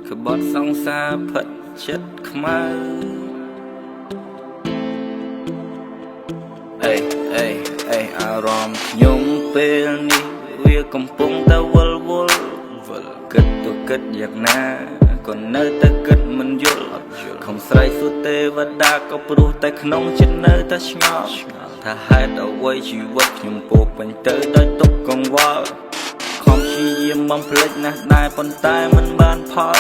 คือบทสงสารพัดចិត្តខ្មៅអារម្មណ៍ខ្ញុំពេលនេះវាកំពុងតែវល់គិតទៅគិតយ៉ាងណាក៏នៅតែគិតមិនយល់ខំស្រ័យសួរទេវតាក៏ព្រោះតែក្នុងចិត្តនៅតែឆ្ងល់ថាហេតុអ្វីជីវិតខ្ញុំពោពេញទៅដោយទុក្ខកង្វល់ខំព្យាយាមបំភ្លេចណាស់ដែរប៉ុន្តែមិនបានផល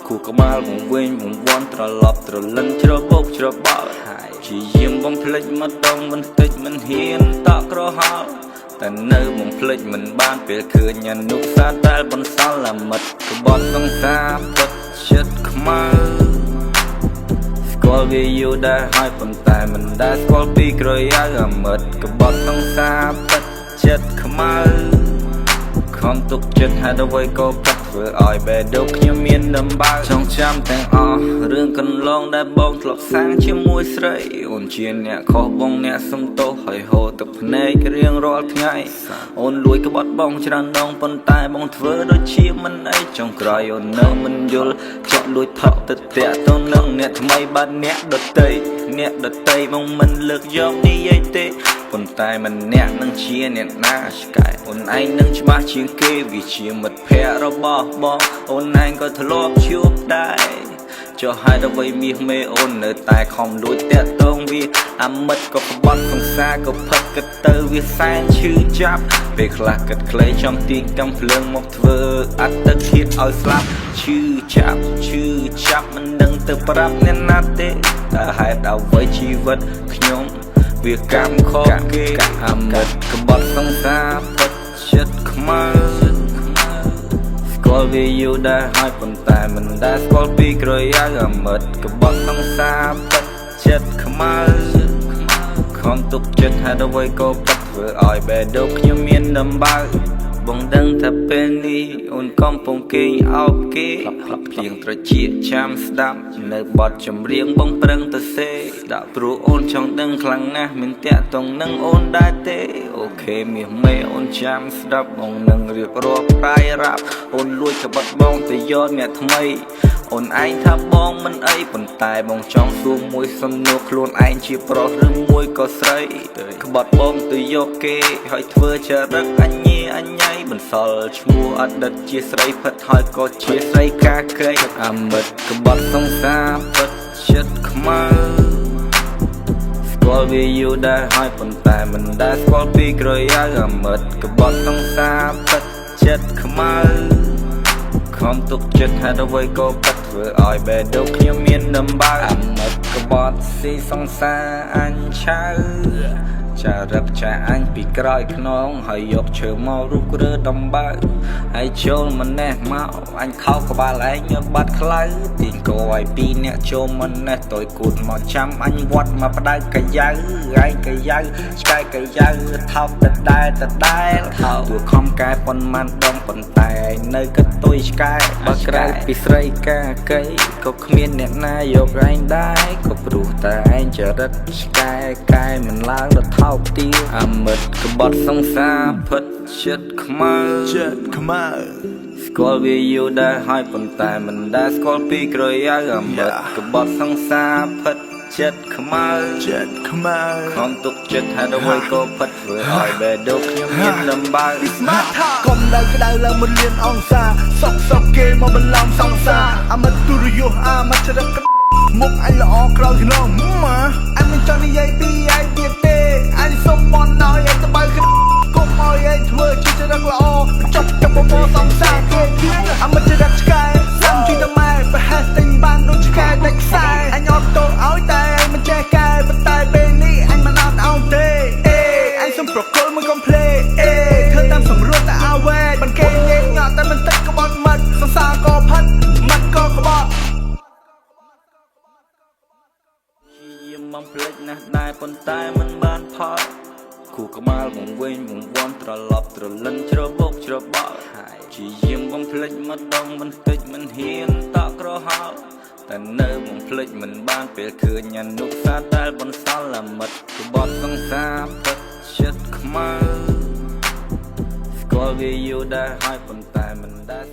គូក្បាលវង្វេងវង្វាន់ត្រឡប់ត្រលិនច្របោកច្របល់ព្យាយាមបំភ្លេចម្ដងបន្តិចមិនហ៊ានតក់ក្រហល់តែនៅបំភ្លេចមិនបានពេលឃើញអនុស្សាវរីយ៍បន្សល់អាមិត្តក្បត់សង្សារពិតចិត្តខ្មៅស្គាល់វាយូរដែរហើយប៉ុន្តែមិនដែលស្គាល់ពីក្រយៅអាមិត្តក្បត់សង្សារពិតចិត្តខ្មៅខំទុកចិត្តហេតុអ្វីក៏ពិតធ្វើឲ្យបេះដូងខ្ញុំមានដំបៅចងចាំទាំងអស់រឿងកន្លងដែលបងធ្លាប់សាងជាមួយស្រីអូនជាអ្នកខុសបងអ្នកសំទោសហើយហូរទឹកភ្នែករៀងរាល់ថ្ងៃអូនលួចក្បត់បងច្រើនដងប៉ុន្តែបងធ្វើដូចជាមិនអីចុងក្រោយអូននៅមិនយល់ចាក់លួចថប់ទៅតាក់ទៅនឹងអ្នកថ្មីបាត់អ្នកដតីបងមិនលើកយកនិយាយទេប៉ុន្តែមិនអ្នកនឹងជាអ្នកណាឆ្កែអូនឯងនឹងច្បាស់ជាងគេវាជាមិត្តភក្តិរបស់បងអូនឯងក៏ធ្លាប់ជួបដែរចុះហេតុអ្វីមាសមេអូននៅតែខំលួចតាក់ទងវាអាមិត្តក៏ក្បត់សង្សារក៏ផឹកគិតទៅវាសែនឈឺចាប់ពេលខ្លះគិតខ្លីចំទីកំភ្លើងមកធ្វើអត្តឃាតឲ្យស្លាប់ឈឺចាប់មិនដឹងទៅប្រាប់អ្នកណាទេតែហេតុអ្វីជីវិតខ្ញុំវាកម្មខកគេអាមិត្តក្បត់សង្សារពិតចិត្តខ្មៅស្គាល់វាយូរដែរហើយប៉ុន្តែមិនដែលស្គាល់ពីក្រយៅអាមិត្តក្បត់សង្សារពិតចិត្តខ្មៅខំទុកចិត្តហេតុអ្វីក៏ពិតធ្វើឲ្យបេះដូងខ្ញុំមានដំបៅបងដឹងថាពេលនេះអូនកំពុងគេងអោបគេភ្លៀងត្រជាចាំស្ដាប់នៅបទចម្រៀងបងប្រឹងទៅសេដាក់ព្រោះអូនចង់ដឹងខ្លាំងណាស់មានតាក់ទងនឹងអូនដែរទេអូខេមាសមេអូនចាំស្ដាប់បងនឹងរៀបរាប់ប្រាយរ៉ាប់អូនលួចក្បត់បងទៅយកអ្នកថ្មីអូនឯងថាបងមិនអីប៉ុន្តែបងចង់សួរមួយសំណួរខ្លួនឯងជាប្រុសឬមួយក៏ស្រីក្បត់បងទៅយកគេហើយធ្វើចរិតអញញ៉ៃបន្សល់ឈ្មោះអតីតជាស្រីផិតហើយក៏ជាស្រីកាកេអាមិត្តក្បត់សង្សារពិតចិត្តខ្មៅស្គាល់វាយូរដែរហើយប៉ុន្តែមិនដែលស្គាល់ពីក្រយៅអាមិត្តក្បត់សង្សារពិតចិត្តខ្មៅខំទុកចិត្តហេតុអ្វីក៏ពិតធ្វើឲ្យបេះដូងខ្ញុំមានដំបៅអាមិត្តក្បត់ស៊ីសង្សារអញឆៅចារឹកចាអញពីក្រោយខ្នងហើយយកឈើមករុករើដំបៅហើយចូលម្នេះមកអញខោក្បាលឯងបាត់ខ្លៅទាញគោឲ្យពីរអ្នកចូលម្នេះតយគូតមកចាំអញវត្តមកផ្ដៅកាយៅឯងកាយៅឆ្កែកាយៅថោកដដែលថោកទួខំកែប៉ុន្មានដងប៉ុន្តែឯងនៅកតុយឆ្កែបើក្រៅពីស្រីកាកៃក៏គ្មានអ្នកណាយកឯងដែរក៏ព្រោះតែឯងចរិតឆ្កែកែមិនឡើងដល់ថោកទីអាមិត្តក្បត់សង្សារពិតចិត្តខ្មៅស្គាល់វាយូរដែរហើយប៉ុន្តែមិនដែលស្គាល់ពីក្រយៅអាមិត្តក្បត់សង្សារពិតចិត្តខ្មៅខំទុកចិត្តហេតុអ្វីក៏ពិតធ្វើឲ្យបេះដូងខ្ញុំមានដំបៅកុំដៅក្តៅឡើង1លានអង្សាសុកគេមកបន្លំសង្សារអាមិត្តទុរយុះអាមិត្តចរិតមុខអញល្អក្រោយខ្នងម៉ាអញមិនចង់និយាយពីឯងទៀតទេអញសុំបនឲ្យឯងទៅបើកុំឲ្យឯងធ្វើជាចរិតល្អចប់បបសង្សារគេអាមិត្តចរិតឆ្កែសាំជួយតែម៉ែប្រហែលទិញបានដូចឆ្កែតែខ្សែអញអត់តោឲ្យតែឯងមិនចេះកែប៉ុន្តែពេលនេះអញមិនអត់អោនទេអញសុំប្រកុលមួយកុំភ្លេធ្វើតាមសម្រួលតែអាវ៉ែមិនគេញ៉េញ៉ាត់តែមិនទឹកក្បត់មិត្តសង្សារក៏ផិតមិត្តក៏ក្បត់បំភ្លេចណាស់ដែរប៉ុន្តែមិនបានផលគូក្បាលវង្វេងវង្វាន់ត្រឡប់ត្រលិនច្របោកច្របល់ហើយជាយាមបំភ្លេចម្ដងបន្តិចមិនហ៊ានតក់ក្រហល់តែនៅបំភ្លេចមិនបានពេលឃើញអនុស្សាវរីយ៍បន្សល់អាមិត្តក្បត់សង្សារពិតចិត្តខ្មៅស្គាល់វាយូរដែរហើយប៉ុន្តែមិនដែល